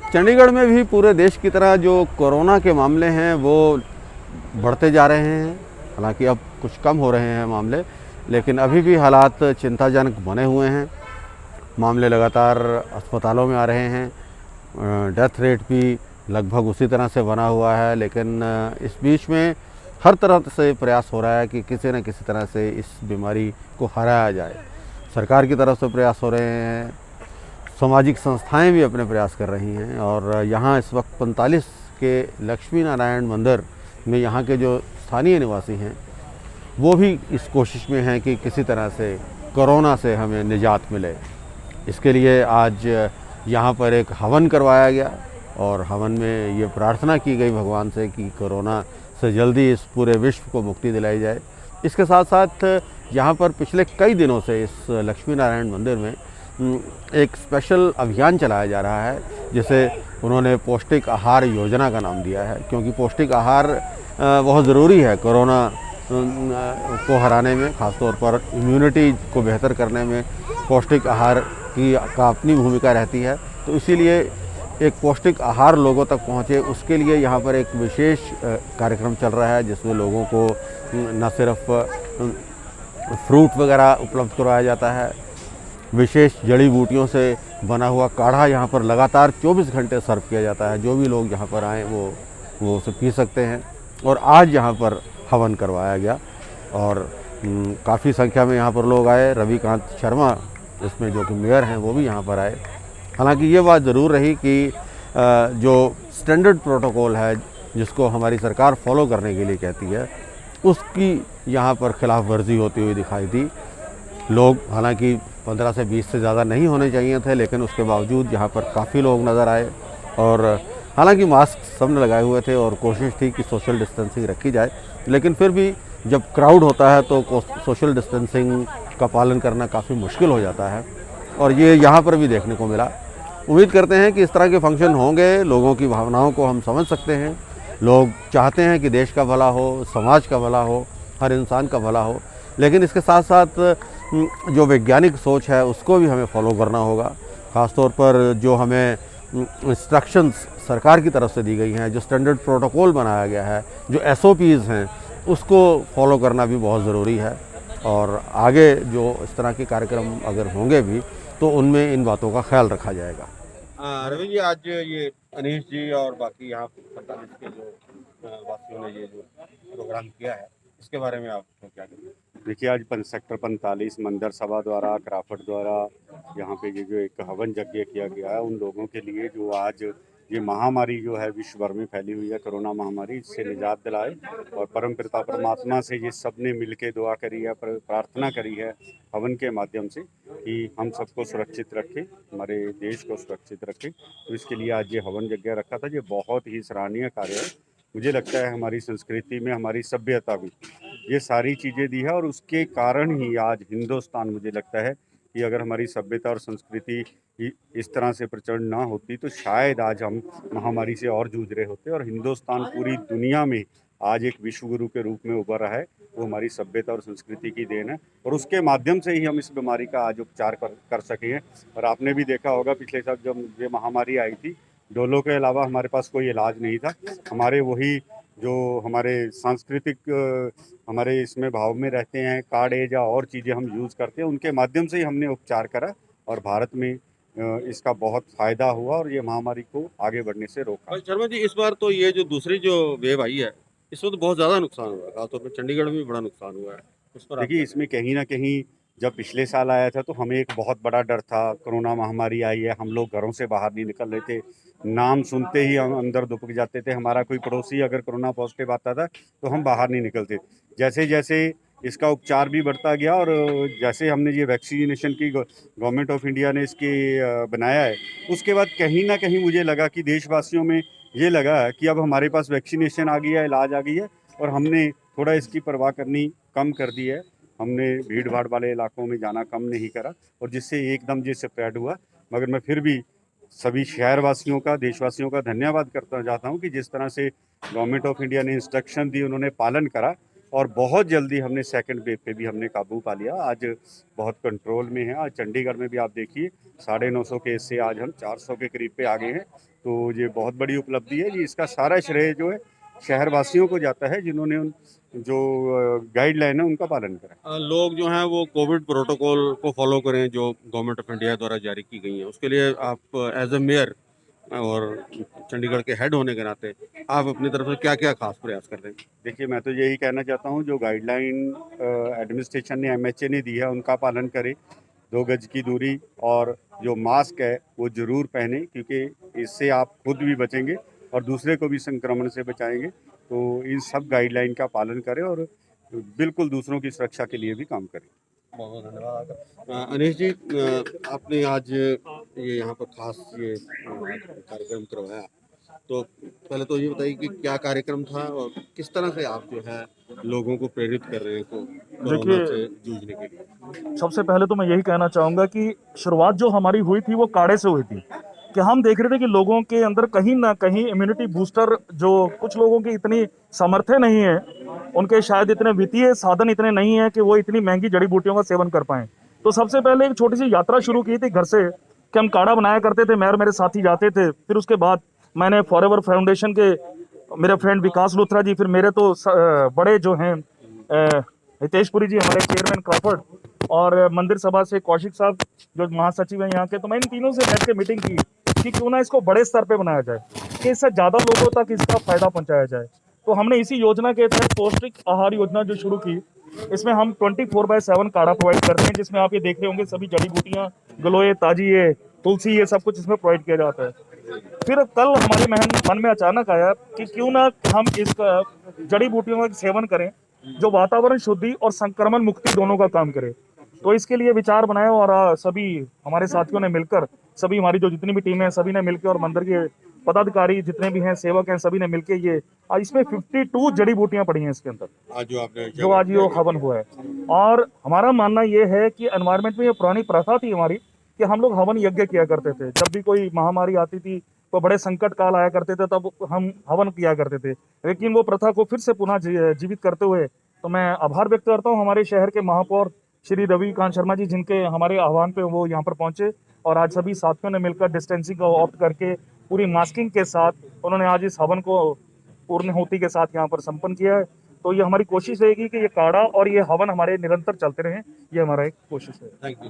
चंडीगढ़ में भी पूरे देश की तरह जो कोरोना के मामले हैं वो बढ़ते जा रहे हैं। हालांकि अब कुछ कम हो रहे हैं मामले, लेकिन अभी भी हालात चिंताजनक बने हुए हैं। मामले लगातार अस्पतालों में आ रहे हैं। डेथ रेट भी लगभग उसी तरह से बना हुआ है, लेकिन इस बीच में हर तरह से प्रयास हो रहा है कि किसी न किसी तरह से इस बीमारी को हराया जाए। सरकार की तरफ से प्रयास हो रहे हैं, सामाजिक संस्थाएं भी अपने प्रयास कर रही हैं। और यहाँ इस वक्त 45 के लक्ष्मी नारायण मंदिर में यहाँ के जो स्थानीय निवासी हैं वो भी इस कोशिश में हैं कि किसी तरह से कोरोना से हमें निजात मिले। इसके लिए आज यहाँ पर एक हवन करवाया गया और हवन में ये प्रार्थना की गई भगवान से कि कोरोना से जल्दी इस पूरे विश्व को मुक्ति दिलाई जाए। इसके साथ साथ यहाँ पर पिछले कई दिनों से इस लक्ष्मी नारायण मंदिर में एक स्पेशल अभियान चलाया जा रहा है, जिसे उन्होंने पौष्टिक आहार योजना का नाम दिया है, क्योंकि पौष्टिक आहार बहुत ज़रूरी है कोरोना को हराने में। ख़ासतौर पर इम्यूनिटी को बेहतर करने में पौष्टिक आहार का अपनी भूमिका रहती है। तो इसीलिए एक पौष्टिक आहार लोगों तक पहुँचे, उसके लिए यहाँ पर एक विशेष कार्यक्रम चल रहा है, जिसमें लोगों को न सिर्फ फ्रूट वगैरह उपलब्ध करवाया जाता है, विशेष जड़ी बूटियों से बना हुआ काढ़ा यहाँ पर लगातार 24 घंटे सर्व किया जाता है। जो भी लोग यहाँ पर आएँ वो उसे पी सकते हैं। और आज यहाँ पर हवन करवाया गया और काफ़ी संख्या में यहाँ पर लोग आए। रविकांत शर्मा इसमें जो कि मेयर हैं वो भी यहाँ पर आए। हालांकि ये बात ज़रूर रही कि जो स्टैंडर्ड प्रोटोकॉल है जिसको हमारी सरकार फॉलो करने के लिए कहती है, उसकी यहाँ पर खिलाफ वर्जी होती हुई दिखाई दी। लोग हालांकि 15 से 20 से ज़्यादा नहीं होने चाहिए थे, लेकिन उसके बावजूद यहाँ पर काफ़ी लोग नज़र आए। और हालांकि मास्क सबने लगाए हुए थे और कोशिश थी कि सोशल डिस्टेंसिंग रखी जाए, लेकिन फिर भी जब क्राउड होता है तो सोशल डिस्टेंसिंग का पालन करना काफ़ी मुश्किल हो जाता है, और ये यहाँ पर भी देखने को मिला। उम्मीद करते हैं कि इस तरह के फंक्शन होंगे। लोगों की भावनाओं को हम समझ सकते हैं। लोग चाहते हैं कि देश का भला हो, समाज का भला हो, हर इंसान का भला हो, लेकिन इसके साथ साथ जो वैज्ञानिक सोच है उसको भी हमें फॉलो करना होगा। ख़ासतौर पर जो हमें इंस्ट्रक्शंस सरकार की तरफ से दी गई हैं, जो स्टैंडर्ड प्रोटोकॉल बनाया गया है, जो SOPs हैं, उसको फॉलो करना भी बहुत ज़रूरी है। और आगे जो इस तरह के कार्यक्रम अगर होंगे भी तो उनमें इन बातों का ख्याल रखा जाएगा। रवि जी, आज ये अनीश जी और बाकी यहाँ 45 के जो वासियों ने ये जो प्रोग्राम किया है, इसके बारे में आप क्या कहेंगे? देखिए, आज सेक्टर 45 मंदिर सभा द्वारा, क्राफट द्वारा यहाँ पे ये जो एक हवन यज्ञ किया गया है, उन लोगों के लिए जो आज ये महामारी जो है विश्व भर में फैली हुई है, कोरोना महामारी, इससे निजात दिलाए। और परम पिता परमात्मा से ये सब ने मिल के दुआ करी है, प्रार्थना करी है हवन के माध्यम से कि हम सबको सुरक्षित रखें, हमारे देश को सुरक्षित रखें। तो इसके लिए आज ये हवन यज्ञ रखा था। ये बहुत ही सराहनीय कार्य है। मुझे लगता है हमारी संस्कृति में हमारी सभ्यता भी ये सारी चीज़ें दी है, और उसके कारण ही आज हिंदुस्तान, मुझे लगता है कि अगर हमारी सभ्यता और संस्कृति इस तरह से प्रचलन ना होती तो शायद आज हम महामारी से और जूझ रहे होते। और हिंदुस्तान पूरी दुनिया में आज एक विश्व गुरु के रूप में उभर रहा है, वो हमारी सभ्यता और संस्कृति की देन है। और उसके माध्यम से ही हम इस बीमारी का आज उपचार कर सके हैं। और आपने भी देखा होगा पिछले साल जब ये महामारी आई थी, डोलो के अलावा हमारे पास कोई इलाज नहीं था। हमारे वही जो हमारे सांस्कृतिक हमारे इसमें भाव में रहते हैं, काढ़े या और चीज़ें हम यूज़ करते हैं, उनके माध्यम से ही हमने उपचार करा और भारत में इसका बहुत फायदा हुआ और ये महामारी को आगे बढ़ने से रोका। शर्मा जी, इस बार तो ये जो दूसरी जो वेव आई है, इसमें तो बहुत ज़्यादा नुकसान हुआ है, खासतौर पर चंडीगढ़ में भी बड़ा नुकसान हुआ है। उस पर आप देखिए, इसमें कहीं ना कहीं जब पिछले साल आया था तो हमें एक बहुत बड़ा डर था, कोरोना महामारी आई है, हम लोग घरों से बाहर नहीं निकल रहे थे, नाम सुनते ही हम अंदर दुबक जाते थे। हमारा कोई पड़ोसी अगर कोरोना पॉजिटिव आता था तो हम बाहर नहीं निकलते। जैसे जैसे इसका उपचार भी बढ़ता गया और जैसे हमने ये वैक्सीनेशन की गवर्नमेंट ऑफ इंडिया ने इसकी बनाया है, उसके बाद कहीं ना कहीं मुझे लगा कि देशवासियों में ये लगा कि अब हमारे पास वैक्सीनेशन आ गई है, इलाज आ गई है, और हमने थोड़ा इसकी परवाह करनी कम कर दी है। हमने भीड़ भाड़ वाले इलाकों में जाना कम नहीं करा, और जिससे एकदम ये स्प्रेड हुआ। मगर मैं फिर भी सभी शहरवासियों का, देशवासियों का धन्यवाद करना चाहता हूँ कि जिस तरह से गवर्नमेंट ऑफ इंडिया ने इंस्ट्रक्शन दी, उन्होंने पालन करा, और बहुत जल्दी हमने सेकंड वेव पे भी हमने काबू पा लिया। आज बहुत कंट्रोल में है। आज चंडीगढ़ में भी आप देखिए 950 केस से आज हम 400 के करीब पे आ गए हैं। तो ये बहुत बड़ी उपलब्धि है जी। इसका सारा श्रेय जो है शहरवासियों को जाता है, जिन्होंने जो गाइडलाइन है उनका पालन करा। लोग जो हैं वो कोविड प्रोटोकॉल को फॉलो करें जो गवर्नमेंट ऑफ इंडिया द्वारा जारी की गई है, उसके लिए आप एज ए मेयर और चंडीगढ़ के हेड होने के नाते आप अपनी तरफ से क्या क्या खास प्रयास कर रहे हैं? देखिए, मैं तो यही कहना चाहता हूँ, जो गाइडलाइन एडमिनिस्ट्रेशन ने, एमएचए ने दी है, उनका पालन करें। 2 गज की दूरी और जो मास्क है वो ज़रूर पहने, क्योंकि इससे आप खुद भी बचेंगे और दूसरे को भी संक्रमण से बचाएंगे। तो इन सब गाइडलाइन का पालन करें और बिल्कुल दूसरों की सुरक्षा के लिए भी काम करें। बहुत बहुत धन्यवाद। अनिश जी, आपने आज ये यहाँ पर खास ये कार्यक्रम करवाया, तो पहले तो ये बताइए कि क्या कार्यक्रम था और किस तरह से आप जो है लोगों को प्रेरित कर रहे हैं को कोरोना से जूझने के लिए? सबसे पहले तो मैं यही कहना चाहूँगा कि शुरुआत जो हमारी हुई थी वो काढ़े से हुई थी, कि हम देख रहे थे कि लोगों के अंदर कहीं ना कहीं इम्यूनिटी बूस्टर, जो कुछ लोगों की इतनी सामर्थ्य नहीं है, उनके शायद इतने वित्तीय साधन इतने नहीं है कि वो इतनी महंगी जड़ी बूटियों का सेवन कर पाएं। तो सबसे पहले एक छोटी सी यात्रा शुरू की थी घर से, कि हम काढ़ा बनाया करते थे, मैं और मेरे साथी जाते थे। फिर उसके बाद मैंने फॉरएवर फाउंडेशन के मेरे फ्रेंड विकास लुथरा जी, फिर मेरे तो बड़े जो हैं हितेशपुरी जी हमारे चेयरमैन क्रॉफर्ड, और मंदिर सभा से कौशिक साहब जो महासचिव हैं यहाँ के, तो मैं इन तीनों से बैठ के मीटिंग की कि क्यों ना इसको बड़े स्तर पे बनाया जाए, कि इससे ज़्यादा लोगों तक इसका फायदा पहुंचाया जाए। तो हमने इसी योजना के तहत पौष्टिक आहार योजना जो शुरू की, इसमें हम 24/7 काढ़ा प्रोवाइड करते हैं, जिसमें आप ये देख रहे होंगे सभी जड़ी बूटियाँ, गलोए, ताजी, तुलसी, ये सब कुछ इसमें प्रोवाइड किया जाता है। फिर कल हमारे मन में अचानक आया कि क्यों ना हम इस जड़ी बूटियों का सेवन करें जो वातावरण शुद्धि और संक्रमण मुक्ति दोनों का काम करे। तो इसके लिए विचार बनाया और सभी हमारे साथियों ने मिलकर, सभी हमारी जो जितनी भी टीम है सभी ने मिलकर, और मंदिर के पदाधिकारी जितने भी हैं, सेवक हैं, सभी ने मिलकर ये इसमें 52 जड़ी बूटियां पड़ी हैं इसके अंदर, जो आज ये हवन हुआ है। और हमारा मानना ये है कि एनवायरमेंट में ये पुरानी प्रथा थी हमारी कि हम लोग हवन यज्ञ किया करते थे। जब भी कोई महामारी आती थी, तो बड़े संकट काल आया करते थे, तब हम हवन किया करते थे। लेकिन वो प्रथा को फिर से पुनः जीवित करते हुए, तो मैं आभार व्यक्त करता हूँ हमारे शहर के महापौर श्री रविकांत शर्मा जी, जिनके हमारे आह्वान पे वो यहाँ पर पहुंचे, और आज सभी साथियों ने मिलकर डिस्टेंसिंग का ऑप्ट करके पूरी मास्किंग के साथ उन्होंने आज इस हवन को पूर्णाहुति के साथ यहाँ पर संपन्न किया है। तो ये हमारी कोशिश रहेगी कि ये काढ़ा और ये हवन हमारे निरंतर चलते रहें, ये हमारा एक कोशिश है। Thank you.